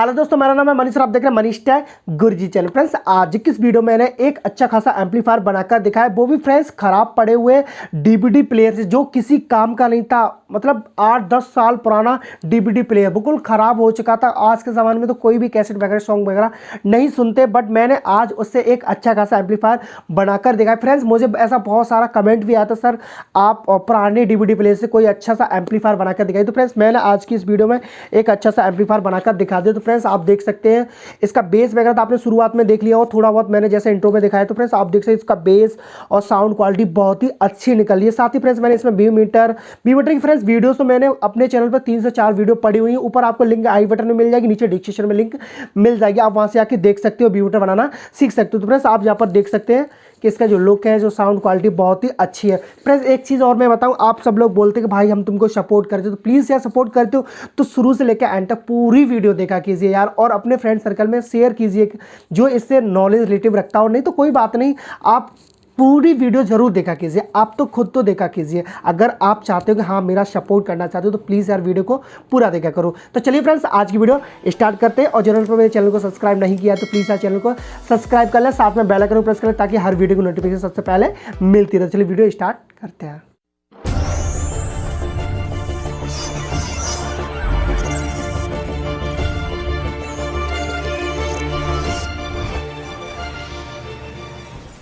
Hello दोस्तों, मेरा नाम है मनीष और आप देख रहे हैं मनीष टेक गुरुजी चैनल। फ्रेंड्स, आज की इस वीडियो में मैंने एक अच्छा खासा एम्पलीफायर बनाकर दिखाया, वो भी फ्रेंड्स खराब पड़े हुए डीवीडी प्लेयर से, जो किसी काम का नहीं था। मतलब 8-10 साल पुराना डीवीडी प्लेयर बिल्कुल खराब हो चुका था। आज के ज़माने में तो कोई भी कैसेट वगैरह सॉन्ग वगैरह नहीं सुनते, बट मैंने आज उससे एक अच्छा खासा एम्पलीफायर बनाकर दिखाया। फ्रेंड्स, मुझे ऐसा बहुत सारा कमेंट भी आता, सर आप पुराने डीवीडी प्लेयर से कोई अच्छा सा एम्पलीफायर बनाकर दिखाई। तो फ्रेंड्स, मैंने आज की इस वीडियो में एक अच्छा सा एम्पलीफायर बनाकर दिखा दिया। तो फ्रेंड्स, आप देख सकते हैं इसका बेस वगैरह तो आपने शुरुआत में देख लिया हो, थोड़ा बहुत मैंने जैसे इंट्रो में दिखाया। तो फ्रेंड्स, आप देख सकते हैं इसका बेस और साउंड क्वालिटी बहुत ही अच्छी निकल रही है। साथ ही फ्रेंड्स, मैंने इसमें बी मीटर की फ्रेंड्स वीडियोस तो मैंने अपने चैनल पर 3 से 4 वीडियो पड़ी हुई है। ऊपर आपको लिंक आई बटन में मिल जाएगी, नीचे डिस्क्रिप्शन में लिंक मिल जाएगी, आप वहां से आके देख सकते हो, बी मीटर बनाना सीख सकते हो। तो फ्रेंड्स, आप यहाँ पर देख सकते हैं कि इसका जो लुक है, जो साउंड क्वालिटी बहुत ही अच्छी है। फ्रेंड्स, एक चीज़ और मैं बताऊं, आप सब लोग बोलते हैं कि भाई हम तुमको सपोर्ट करते हो, तो प्लीज़ यार सपोर्ट करते हो तो शुरू से लेकर एंड तक पूरी वीडियो देखा कीजिए यार, और अपने फ्रेंड सर्कल में शेयर कीजिए जो इससे नॉलेज रिलेटिव रखता हो। नहीं तो कोई बात नहीं, आप पूरी वीडियो जरूर देखा कीजिए। आप तो खुद तो देखा कीजिए, अगर आप चाहते हो कि हाँ मेरा सपोर्ट करना चाहते हो तो प्लीज़ यार वीडियो को पूरा देखा करो। तो चलिए फ्रेंड्स, आज की वीडियो स्टार्ट करते हैं। और चैनल पर मेरे चैनल को सब्सक्राइब नहीं किया तो प्लीज़ यार चैनल को सब्सक्राइब कर लें, साथ में बेल आइकन प्रेस करें ताकि हर वीडियो की नोटिफिकेशन सबसे पहले मिलती रहे। चलिए वीडियो स्टार्ट करते हैं।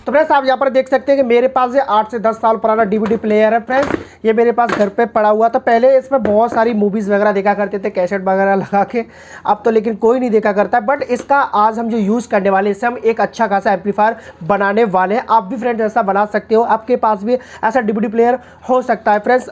तो फ्रेंड्स, आप यहाँ पर देख सकते हैं कि मेरे पास ये 8 से 10 साल पुराना डीवीडी प्लेयर है। फ्रेंड्स, ये मेरे पास घर पे पड़ा हुआ था। पहले इसमें बहुत सारी मूवीज़ वगैरह देखा करते थे, कैसेट वगैरह लगा के। अब तो लेकिन कोई नहीं देखा करता। बट इसका आज हम जो यूज़ करने वाले हैं, इससे हम एक अच्छा खासा एम्पलीफायर बनाने वाले हैं। आप भी फ्रेंड्स ऐसा बना सकते हो, आपके पास भी ऐसा डीवीडी प्लेयर हो सकता है। फ्रेंड्स,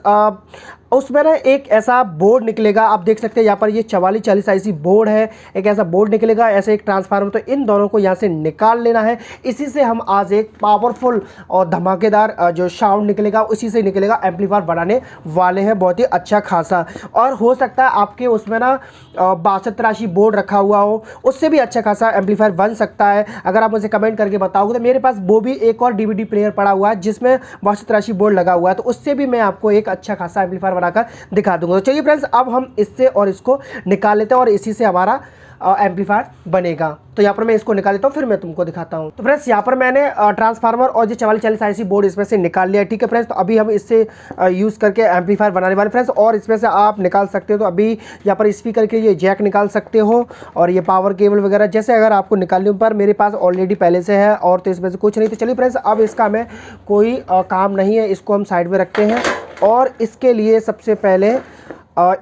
उसमें ना एक ऐसा बोर्ड निकलेगा, आप देख सकते हैं यहाँ पर ये 4440 IC बोर्ड है। एक ऐसा बोर्ड निकलेगा, ऐसे एक ट्रांसफार्मर। तो इन दोनों को यहाँ से निकाल लेना है। इसी से हम आज एक पावरफुल और धमाकेदार जो साउंड निकलेगा, उसी से निकलेगा एम्पलीफायर बनाने वाले हैं, बहुत ही अच्छा खासा। और हो सकता है आपके उसमें ना 6283 बोर्ड रखा हुआ हो, उससे भी अच्छा खासा एम्पलीफायर बन सकता है। अगर आप मुझे कमेंट करके बताओगे तो मेरे पास वो भी एक और डीवीडी प्लेयर पड़ा हुआ है जिसमें 6283 बोर्ड लगा हुआ है, तो उससे भी मैं आपको एक अच्छा खासा एम्पलीफायर बनाकर दिखा दूंगा। तो चलिए फ्रेंड्स, अब हम इससे और इसको निकाल लेते हैं और इसी से हमारा एम्पलीफायर बनेगा। तो यहाँ पर मैं इसको निकाल लेता हूँ, फिर मैं तुमको दिखाता हूँ। तो फ्रेंड्स, यहाँ पर मैंने ट्रांसफार्मर और जो 4440 IC बोर्ड इसमें से निकाल लिया है। ठीक है फ्रेंड्स, तो अभी हम इससे यूज़ करके एम्पलीफायर बनाने वाले फ्रेंड्स। और इसमें से आप निकाल सकते हो, तो अभी यहाँ पर स्पीकर के लिए जैक निकाल सकते हो, और ये पावर केबल वगैरह जैसे अगर आपको निकालने पर मेरे पास ऑलरेडी पहले से है, और तो इसमें से कुछ नहीं। तो चलिए फ्रेंड्स, अब इसका हमें कोई काम नहीं है, इसको हम साइड में रखते हैं। और इसके लिए सबसे पहले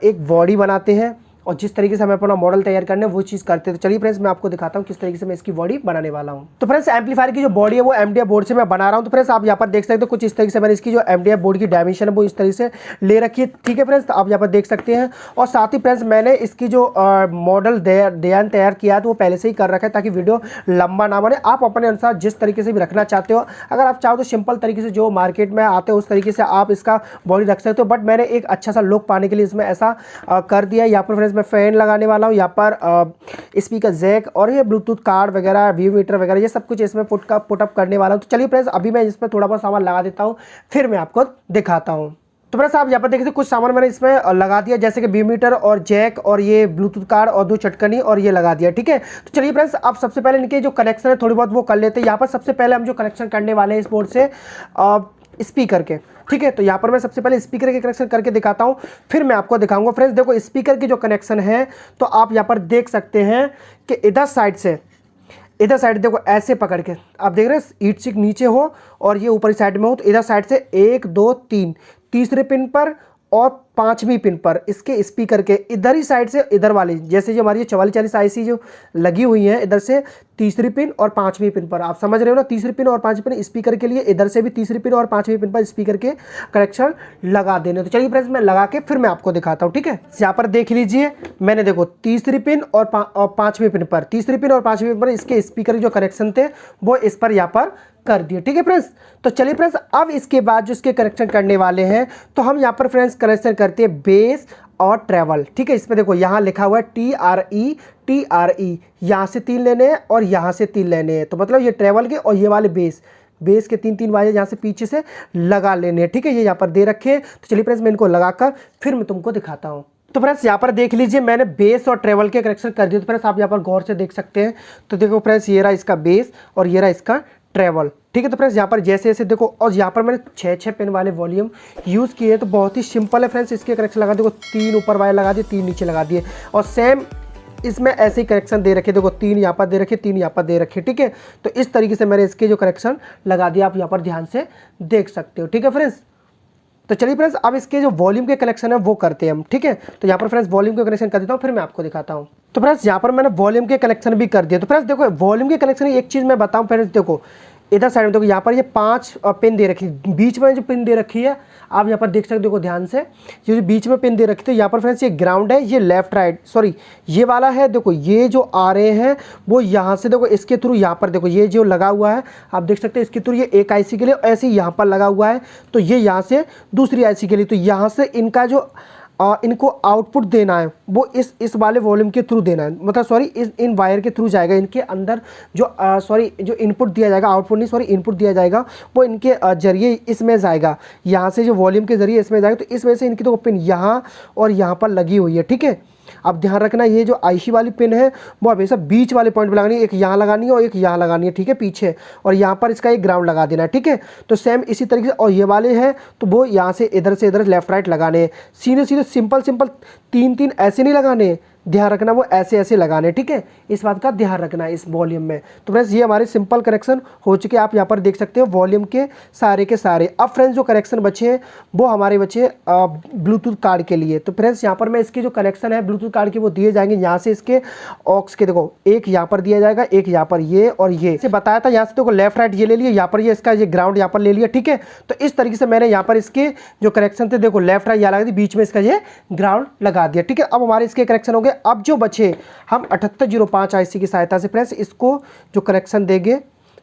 एक बॉडी बनाते हैं, और जिस तरीके से हमें अपना मॉडल तैयार करना है वो चीज़ करते हैं। तो चलिए फ्रेंड्स, मैं आपको दिखाता हूँ किस तरीके से मैं इसकी बॉडी बनाने वाला हूँ। तो फ्रेंड्स, एम्पलीफायर की जो बॉडी है वो MDF बोर्ड से मैं बना रहा हूँ। तो फ्रेंड्स, आप यहाँ पर देख सकते हो कुछ इस तरीके से मैंने इसकी जो MDF बोर्ड की डायमेंशन है वो इस तरीके से ले रखी है। ठीक है फ्रेंड्स, तो आप यहाँ पर देख सकते हैं। और साथ ही फ्रेंड्स, मैंने इसकी जो मॉडल तैयार किया है तो वो पहले से ही कर रखा है ताकि वीडियो लंबा ना बने। आप अपने अनुसार जिस तरीके से भी रखना चाहते हो, अगर आप चाहो तो सिंपल तरीके से जो मार्केट में आते हो उस तरीके से आप इसका बॉडी रख सकते हो। बट मैंने एक अच्छा सा लुक पाने के लिए इसमें ऐसा कर दिया है। यहाँ पर फ्रेंड्स, मैं फैन लगाने वाला हूँ, यहाँ पर स्पीकर जैक और ये ब्लूटूथ कार्ड वगैरह, व्यू मीटर वगैरह, ये सब कुछ इसमें पुटअप करने वाला हूँ। तो चलिए फ्रेंड्स, अभी मैं इसमें थोड़ा बहुत सामान लगा देता हूँ, फिर मैं आपको दिखाता हूँ। तो फ्रेंड्स, आप यहाँ पर देखिए कुछ सामान मैंने इसमें लगा दिया, जैसे कि व्यू मीटर और जैक और ये ब्लूटूथ कार्ड और 2 चटकनी और ये लगा दिया। ठीक है, तो चलिए फ्रेंड्स, अब सबसे पहले इनके जो कनेक्शन है थोड़ी बहुत वो कर लेते हैं। यहाँ पर सबसे पहले हम जो कनेक्शन करने वाले हैं इस बोर्ड से स्पीकर के। ठीक है, तो यहाँ पर मैं सबसे पहले स्पीकर के कनेक्शन करके दिखाता हूँ, फिर मैं आपको दिखाऊंगा। फ्रेंड्स देखो, स्पीकर की जो कनेक्शन है तो आप यहाँ पर देख सकते हैं कि इधर साइड देखो ऐसे पकड़ के आप देख रहे हैं, ईट सिक नीचे हो और ये ऊपरी साइड में हो। तो इधर साइड से 1 2 3 तीसरे पिन पर और 5वीं पिन पर इसके स्पीकर के इधर ही साइड से, इधर वाली जैसे जो हमारी 4440 IC जो लगी हुई है, इधर से तीसरी पिन और 5वीं पिन पर, आप समझ रहे हो ना, तीसरी पिन और 5वीं पिन स्पीकर के लिए, इधर से भी तीसरी पिन और 5वीं पिन पर स्पीकर के कनेक्शन लगा देने। तो चलिए फ्रेंड्स, मैं लगा के फिर मैं आपको दिखाता हूँ। ठीक है, यहाँ पर देख लीजिए, मैंने देखो तीसरी पिन और 5वीं पिन पर, तीसरी पिन और 5वीं पिन पर इसके स्पीकर के जो कनेक्शन थे वो इस पर यहाँ पर कर दिए। ठीक है फ्रेंड्स, तो चलिए फ्रेंड्स, अब इसके बाद जो इसके कनेक्शन करने वाले हैं तो हम यहाँ पर फ्रेंड्स कनेक्शन करते हैं बेस और ट्रैवल। ठीक है, इसमें देखो यहाँ लिखा हुआ है TRE, यहाँ से 3 लेने हैं और यहाँ से 3 लेने हैं। तो मतलब ये ट्रैवल के और ये वाले बेस के 3 वाले यहाँ से पीछे से लगा लेने हैं। ठीक है, ये यहाँ पर दे रखे हैं। तो चलिए फ्रेंड्स, मैं इनको लगाकर फिर मैं तुमको दिखाता हूँ। तो फ्रेंड्स यहाँ पर देख लीजिए मैंने बेस और ट्रेवल के करेक्शन कर दिए। तो फ्रेंड्स आप यहाँ पर गौर से देख सकते हैं। तो देखो फ्रेंड्स ये रहा इसका बेस और ये रहा इसका ट्रेवल, ठीक है। तो फ्रेंड्स यहाँ पर जैसे जैसे देखो, और यहाँ पर मैंने 6 पिन वाले वॉल्यूम यूज़ किए, तो बहुत ही सिंपल है फ्रेंड्स इसके करेक्शन लगा। देखो 3 ऊपर वाले लगा दिए, 3 नीचे लगा दिए, और सेम इसमें ऐसे ही करेक्शन दे रखे। देखो 3 यहाँ पर दे रखे, 3 यहाँ पर दे रखे, ठीक है। तो इस तरीके से मैंने इसके जो करेक्शन लगा दिया, आप यहाँ पर ध्यान से देख सकते हो, ठीक है फ्रेंड्स। तो चलिए फ्रेंड्स अब इसके जो वॉल्यूम के कलेक्शन है वो करते हैं हम, ठीक है। तो यहाँ पर फ्रेंड्स वॉल्यूम के कलेक्शन कर देता हूँ, फिर मैं आपको दिखाता हूँ। तो फ्रेंड्स यहाँ पर मैंने वॉल्यूम के कलेक्शन भी कर दिया। तो फ्रेंड्स देखो वॉल्यूम के कलेक्शन एक चीज़ मैं बताऊँ फ्रेंड्स, देखो इधर साइड में देखो यहाँ पर ये 5 पिन दे रखी है, बीच में जो पिन दे रखी है आप यहाँ पर देख सकते हो, देखो ध्यान से, ये जो बीच में पिन दे रखी है, यहाँ पर फ्रेंड्स ये ग्राउंड है, ये लेफ्ट राइट सॉरी ये वाला है। देखो ये जो आ रहे हैं वो यहाँ से देखो इसके थ्रू यहाँ पर देखो ये जो लगा हुआ है आप देख सकते हैं, इसके थ्रू ये एक आईसी के लिए ऐसे ही यहाँ पर लगा हुआ है, तो ये यहाँ से दूसरी आईसी के लिए। तो यहाँ से इनका जो इनको आउटपुट देना है वो इस वाले वॉल्यूम के थ्रू देना है, मतलब सॉरी इन वायर के थ्रू जाएगा। इनके अंदर जो जो इनपुट दिया जाएगा, आउटपुट नहीं सॉरी इनपुट दिया जाएगा, वो इनके जरिए इसमें जाएगा, यहाँ से जो वॉल्यूम के जरिए इसमें जाएगा। तो इस वजह से इनकी तो पिन यहाँ और यहाँ पर लगी हुई है, ठीक है। अब ध्यान रखना ये जो आईसी वाली पिन है वो हमेशा बीच वाले पॉइंट पे लगानी है, एक यहाँ लगानी है और एक यहाँ लगानी है, ठीक है, पीछे, और यहाँ पर इसका एक ग्राउंड लगा देना है, ठीक है। तो सेम इसी तरीके से, और ये वाले हैं तो वो यहाँ से इधर लेफ्ट राइट लगाने हैं, सीधे सीधे सिंपल 3 ऐसे नहीं लगाने, ध्यान रखना वो ऐसे ऐसे लगाने, ठीक है। इस बात का ध्यान रखना है इस वॉल्यूम में। तो फ्रेंड्स ये हमारे सिंपल करेक्शन हो चुके, आप यहाँ पर देख सकते हो वॉल्यूम के सारे। अब फ्रेंड्स जो करेक्शन बचे हैं वो हमारे बचे ब्लूटूथ कार्ड के लिए। तो फ्रेंड्स यहाँ पर मैं इसके जो कनेक्शन है ब्लूटूथ कार्ड के वो दिए जाएंगे यहाँ से, इसके ऑक्स के देखो एक यहाँ पर दिया जाएगा, एक यहाँ पर ये और ये से बताया था। यहाँ से देखो लेफ्ट राइट ये ले लिया, यहाँ पर ये इसका ये ग्राउंड यहाँ पर ले लिया, ठीक है। तो इस तरीके से मैंने यहाँ पर इसके जो करेक्शन थे देखो लेफ्ट राइट यहाँ लगा दी, बीच में इसका ये ग्राउंड लगा दिया, ठीक है। अब हमारे इसके करेक्शन हो गए। अब जो बचे हम 7805 आईसी की सहायता से फ्रेंड्स इसको जो करेक्शन देंगे,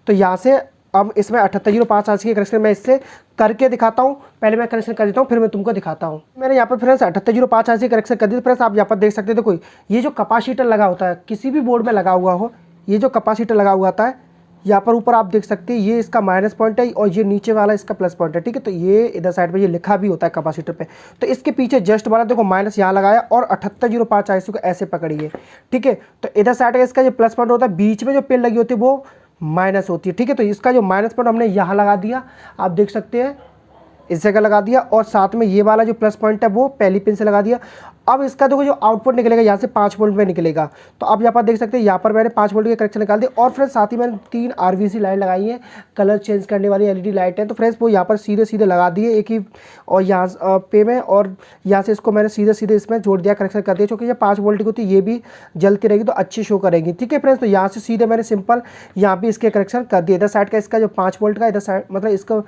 तो यहाँ से अब इसमें 7805 आईसी के करेक्शन मैं इससे करके दिखाता हूँ। पहले मैं करेक्शन कर देता हूँ फिर मैं तुमको दिखाता हूँ। मैंने यहाँ पर फ्रेंड्स 7805 आईसी करेक्शन कर दिया। फ्रेंड्स आप यहाँ पर देख सकते हो, देखो ये जो कैपेसिटर लगा होता है किसी भी बोर्ड में लगा हुआ हो, ये जो कैपेसिटर लगा हुआ होता है यहाँ पर ऊपर आप देख सकते हैं ये इसका माइनस पॉइंट है और ये नीचे वाला इसका प्लस पॉइंट है, ठीक है। तो ये इधर साइड पे ये लिखा भी होता है कैपेसिटर पे, तो इसके पीछे जस्ट वाला देखो माइनस यहाँ लगाया और 7805 आईसी को ऐसे पकड़िए, ठीक है। तो इधर साइड का इसका जो प्लस पॉइंट होता है, बीच में जो पिन लगी होती है वो माइनस होती है, ठीक है। तो इसका जो माइनस पॉइंट हमने यहाँ लगा दिया, आप देख सकते हैं इस जगह लगा दिया, और साथ में ये वाला जो प्लस पॉइंट है वो पहली पिन से लगा दिया। अब इसका देखो जो आउटपुट निकलेगा यहाँ से 5 वोल्ट में निकलेगा। तो आप यहाँ पर देख सकते हैं यहाँ पर मैंने 5 वोल्ट के कनेक्शन निकाल दिए, और फ्रेंड्स साथ ही मैंने 3 आरवीसी लाइट लगाई है, कलर चेंज करने वाली एलईडी लाइट है। तो फ्रेंड्स वो यहाँ पर सीधे लगा दिए एक ही, और यहाँ पे में, और यहाँ से इसको मैंने सीधे इसमें जोड़ दिया, कनेक्शन कर दिया, क्योंकि ये 5 वोल्ट की होती है, ये भी जलती रहेगी तो अच्छी शो करेगी, ठीक है फ्रेंड्स। तो यहाँ से सीधे मैंने सिंपल यहाँ भी इसके कनेक्शन कर दिए। इधर साइड का इसका जो 5 वोल्ट का, इधर साइड मतलब इसका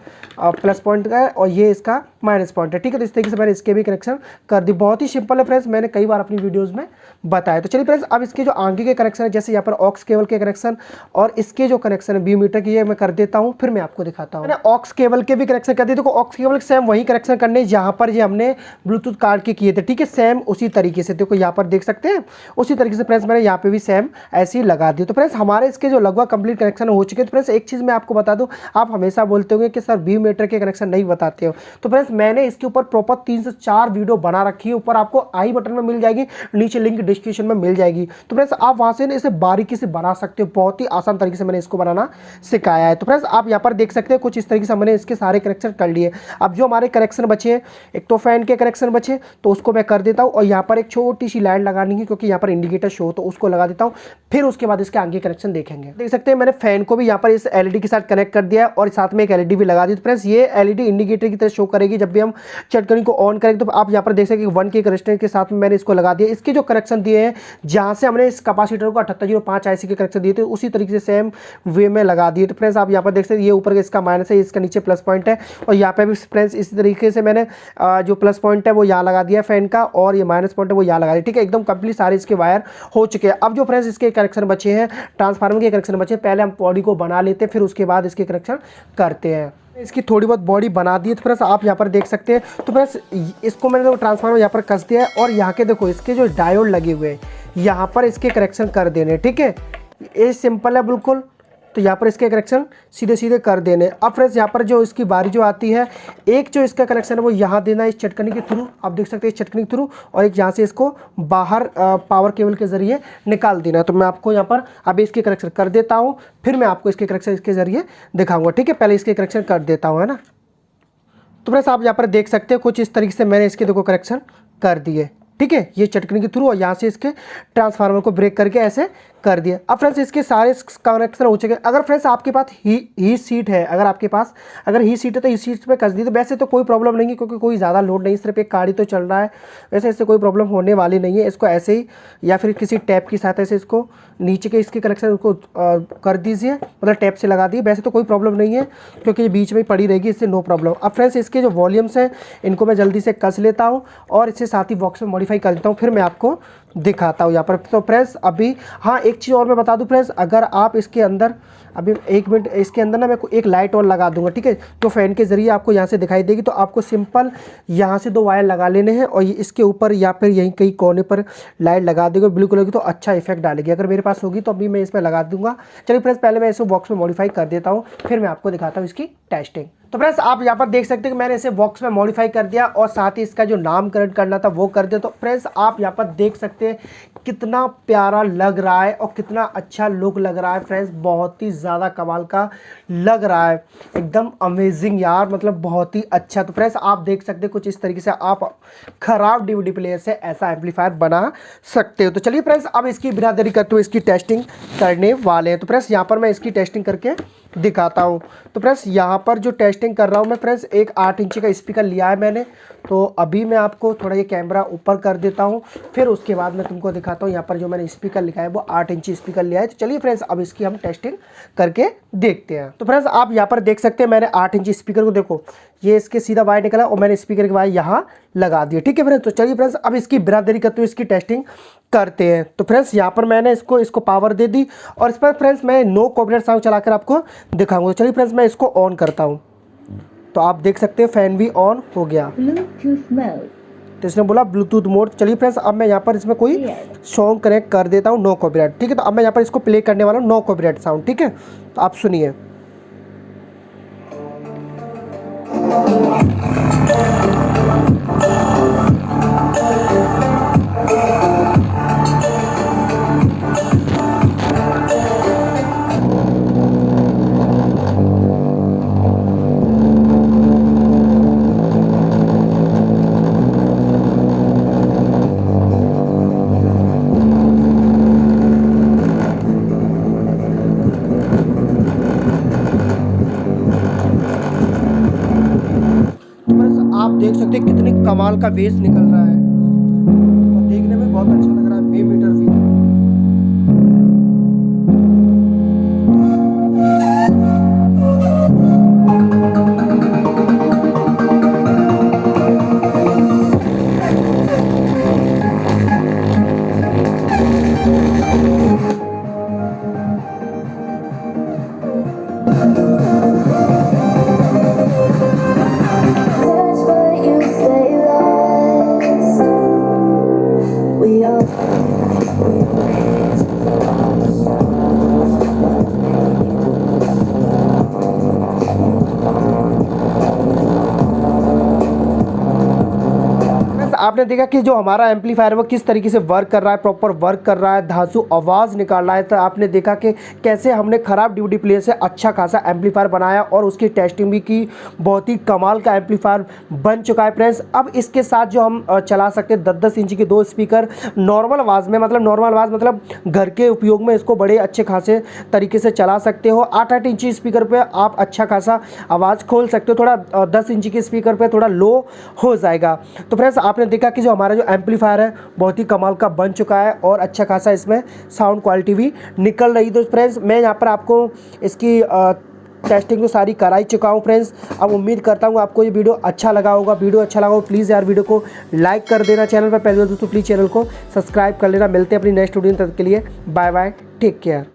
प्लस पॉइंट का है और ये इसका माइनस पॉइंट है, ठीक है। तो इस तरीके से मैंने इसके भी कनेक्शन कर दी। बहुत ही सिंपल है फ्रेंड्स, मैंने कई बार अपनी वीडियोस में बताया। तो चलिए फ्रेंड्स अब इसके जो आगे के कनेक्शन है, जैसे यहाँ पर ऑक्स केबल के कनेक्शन और इसके जो कनेक्शन है 20 मीटर की, ये मैं कर देता हूँ, फिर मैं आपको दिखाता हूँ। मैंने ऑक्स केबल के भी कनेक्शन कर दिए। देखो ऑक्स केबल सेम वही कनेक्शन करने जहाँ पर ये हमने ब्लूटूथ कार्ड के किए थे, ठीक है, सेम उसी तरीके से। देखो यहाँ पर देख सकते हैं उसी तरीके से फ्रेंड्स मैंने यहाँ पे भी सेम ऐसे ही लगा दी। तो फ्रेंड्स हमारे इसके जो लगभग कंप्लीट कनेक्शन हो चुके हैं। तो फ्रेंड्स एक चीज़ मैं आपको बता दूँ, आप हमेशा बोलते होंगे कि सर 20 मीटर के कनेक्शन नहीं बताते हो। तो फ्रेंड्स मैंने इसके ऊपर प्रॉपर 3 से 4 वीडियो बना रखी है, ऊपर आपको आई बटन में मिल जाएगी, नीचे लिंक डिस्क्रिप्शन में मिल जाएगी। तो फ्रेंड्स आप वहां से इसे बारीकी से बना सकते हो, बहुत ही आसान तरीके से मैंने इसको बनाना सिखाया है। तो फ्रेंड्स आप यहाँ पर देख सकते हैं कुछ इस तरीके से मैंने इसके सारे कनेक्शन कर लिए। अब जो हमारे कनेक्शन बचे हैं, एक तो फैन के कनेक्शन बचे तो उसको मैं कर देता हूँ, और यहाँ पर एक छोटी सी लाइट लगानी है क्योंकि यहाँ पर इंडिकेटर शो, तो उसको लगा देता हूँ। फिर उसके बाद इसके आगे कनेक्शन देखेंगे। देख सकते हैं मैंने फैन को भी यहाँ पर इस एलईडी के साथ कनेक्ट कर दिया है और साथ में एक एलईडी भी लगा दी। तो फ्रेंड्स ये एलईडी इंडिकेटर की तरह शो करेगी जब भी हम चटकनी को ऑन करेंगे। तो आप यहाँ पर देख सकते हैं 1K रजिस्टर के साथ में मैंने इसको लगा दिया। इसके जो कनेक्शन दिए हैं, जहाँ से हमने इस कैपेसिटर को 7805 आईसी के कनेक्शन दिए थे, उसी तरीके से सेम वे में लगा दिए। तो फ्रेंड्स आप यहाँ पर देख सकते हैं ये ऊपर का इसका माइनस है, इसका नीचे प्लस पॉइंट है, और यहाँ पे भी फ्रेंड्स इसी तरीके से मैंने जो प्लस पॉइंट है वो यहाँ लगा दिया फैन का, और ये माइनस पॉइंट है वो यहाँ लगा दिया, ठीक है। एकदम कंप्लीट सारे इसके वायर हो चुके हैं। अब जो फ्रेंड्स इसके कनेक्शन बचे हैं, ट्रांसफार्मर के कनेक्शन बचे हैं, पहले हम बॉडी को बना लेते हैं, फिर उसके बाद इसके कनेक्शन करते हैं। इसकी थोड़ी बहुत बॉडी बना दी है। तो फ्रेंड्स आप यहाँ पर देख सकते हैं। तो फ्रेंड्स इसको मैंने ट्रांसफार्मर यहाँ पर कस दिया है, और यहाँ के देखो इसके जो डायोड लगे हुए हैं यहाँ पर इसके कनेक्शन कर देने, ठीक है। ये सिंपल है बिल्कुल, तो यहाँ पर इसके कनेक्शन सीधे सीधे कर देने। अब फ्रेंड्स यहाँ पर जो इसकी बारी जो आती है, एक जो इसका कनेक्शन है वो यहाँ देना है इस चटकनी के थ्रू, आप देख सकते हैं इस चटकनी के थ्रू, और एक यहाँ से इसको बाहर पावर केबल के ज़रिए निकाल देना है। तो मैं आपको यहाँ पर अभी इसके कनेक्शन कर देता हूँ, फिर मैं आपको इसके कनेक्शन इसके ज़रिए दिखाऊँगा, ठीक है। पहले इसके कनेक्शन कर देता हूँ, है ना। तो फ्रेंड्स आप यहाँ पर देख सकते हैं कुछ इस तरीके से मैंने इसके देखो कनेक्शन कर दिए, ठीक है, ये चटकनी के थ्रू, और यहाँ से इसके ट्रांसफार्मर को ब्रेक करके ऐसे कर दिया। अब फ्रेंड्स इसके सारे कनेक्शन हो चुके हैं। अगर फ्रेंड्स आपके पास ही सीट है, अगर आपके पास अगर ही सीट है तो इस सीट पे कस दी, तो वैसे तो कोई प्रॉब्लम नहीं है क्योंकि कोई ज़्यादा लोड नहीं, सिर्फ एक गाड़ी तो चल रहा है, वैसे इससे कोई प्रॉब्लम होने वाली नहीं है। इसको ऐसे ही या फिर किसी टैप की सहायता से इसको नीचे के इसके कनेक्शन उसको कर दीजिए, मतलब टैप से लगा दिए, वैसे तो कोई प्रॉब्लम नहीं है क्योंकि ये बीच में पड़ी रहेगी, इससे नो प्रॉब्लम। अब फ्रेंड्स इसके जो वॉल्यूम्स हैं इनको मैं जल्दी से कस लेता हूँ और इससे साथ ही बॉक्स में मॉडिफाई कर देता हूँ, फिर मैं आपको दिखाता हूँ यहाँ पर। तो फ्रेंड्स अभी हाँ एक चीज़ और मैं बता दूँ फ्रेंड्स, अगर आप इसके अंदर अभी 1 मिनट इसके अंदर ना मैं एक लाइट और लगा दूंगा, ठीक है, तो फैन के ज़रिए आपको यहाँ से दिखाई देगी। तो आपको सिंपल यहाँ से 2 वायर लगा लेने हैं और इसके ऊपर या फिर यहीं कहीं कोने पर लाइट लगा देंगे ब्लू कलर की, तो अच्छा इफेक्ट डालेगी। अगर मेरे पास होगी तो अभी मैं इस पर लगा दूंगा। चलिए फ्रेंड्स पहले मैं इसे बॉक्स में मॉडिफाई कर देता हूँ, फिर मैं आपको दिखाता हूँ इसकी टेस्टिंग। तो फ्रेंड्स आप यहाँ पर देख सकते हैं कि मैंने इसे बॉक्स में मॉडिफाई कर दिया और साथ ही इसका जो नामकरण करना था वो कर दिया। तो फ्रेंड्स आप यहाँ पर देख सकते हैं कितना प्यारा लग रहा है और कितना अच्छा लुक लग रहा है फ्रेंड्स, बहुत ही ज़्यादा कमाल का लग रहा है, एकदम अमेजिंग यार, मतलब बहुत ही अच्छा। तो फ्रेंड्स आप देख सकते हैं कुछ इस तरीके से आप ख़राब डीवीडी प्लेयर से ऐसा एम्पलीफायर बना सकते हो। तो चलिए फ्रेंड्स अब इसकी बिना देरी करते हुए इसकी टेस्टिंग करने वाले हैं। तो फ्रेंड्स यहाँ पर मैं इसकी टेस्टिंग करके दिखाता हूँ। तो फ्रेंड्स यहाँ पर जो टेस्टिंग कर रहा हूँ मैं फ्रेंड्स, एक 8 इंची का स्पीकर लिया है मैंने, तो अभी मैं आपको थोड़ा ये कैमरा ऊपर कर देता हूँ, फिर उसके बाद मैं तुमको दिखाता हूँ। यहाँ पर जो मैंने स्पीकर लिखा है वो 8 इंची स्पीकर लिया है। तो चलिए फ्रेंड्स अब इसकी हम टेस्टिंग करके देखते हैं। तो फ्रेंड्स आप यहाँ पर देख सकते हैं मैंने 8 इंची स्पीकर को, देखो ये इसके सीधा वायर निकला और मैंने स्पीकर के वायर यहाँ लगा दिया, ठीक है फ्रेंड्स। तो चलिए फ्रेंड्स अब इसकी बिना देरी करते हुए इसकी टेस्टिंग करते हैं। तो फ्रेंड्स यहाँ पर मैंने इसको पावर दे दी और इस पर फ्रेंड्स मैं नो कॉपीराइट साउंड चलाकर आपको दिखाऊंगा। चलिए फ्रेंड्स मैं इसको ऑन करता हूँ, तो आप देख सकते हैं फैन भी ऑन हो गया, तो इसने बोला ब्लूटूथ मोड। चलिए फ्रेंड्स अब मैं यहाँ पर इसमें कोई सॉन्ग कनेक्ट कर देता हूँ नो कॉपीराइट, ठीक है। तो अब मैं यहाँ पर इसको प्ले करने वाला हूँ नो कॉपीराइट साउंड, ठीक है। तो आप सुनिए, आप देख सकते हैं कितनी कमाल का बेस निकल रहा है और देखने में बहुत अच्छा लग रहा है। बे मीटर भी आपने देखा कि जो हमारा एम्पलीफायर वो किस तरीके से वर्क कर रहा है, प्रॉपर वर्क कर रहा है, धांसू आवाज़ निकाल रहा है। तो आपने देखा कि कैसे हमने ख़राब डीवीडी प्लेयर से अच्छा खासा एम्पलीफायर बनाया और उसकी टेस्टिंग भी की, बहुत ही कमाल का एम्पलीफायर बन चुका है फ्रेंड्स। अब इसके साथ जो हम चला सकते हैं 10-10 इंच के 2 स्पीकर नॉर्मल आवाज़ में, मतलब नॉर्मल आवाज़ मतलब घर के उपयोग में इसको बड़े अच्छे खासे तरीके से चला सकते हो। 8-8 इंची स्पीकर पे आप अच्छा खासा आवाज़ खोल सकते हो, थोड़ा 10 इंची के स्पीकर पे थोड़ा लो हो जाएगा। तो फ्रेंड्स आपने देखा कि जो हमारा जो एम्पलीफायर है बहुत ही कमाल का बन चुका है और अच्छा खासा इसमें साउंड क्वालिटी भी निकल रही। तो फ्रेंड्स मैं यहाँ पर आपको इसकी टेस्टिंग तो सारी करा ही चुका हूँ फ्रेंड्स। अब उम्मीद करता हूँ आपको ये वीडियो अच्छा लगा होगा। वीडियो अच्छा लगा हो प्लीज़ यार वीडियो को लाइक कर देना, चैनल पर पहले दोस्तों प्लीज़ चैनल को सब्सक्राइब कर लेना। मिलते हैं अपनी नेक्स्ट वीडियो, तब के लिए बाय बाय, टेक केयर।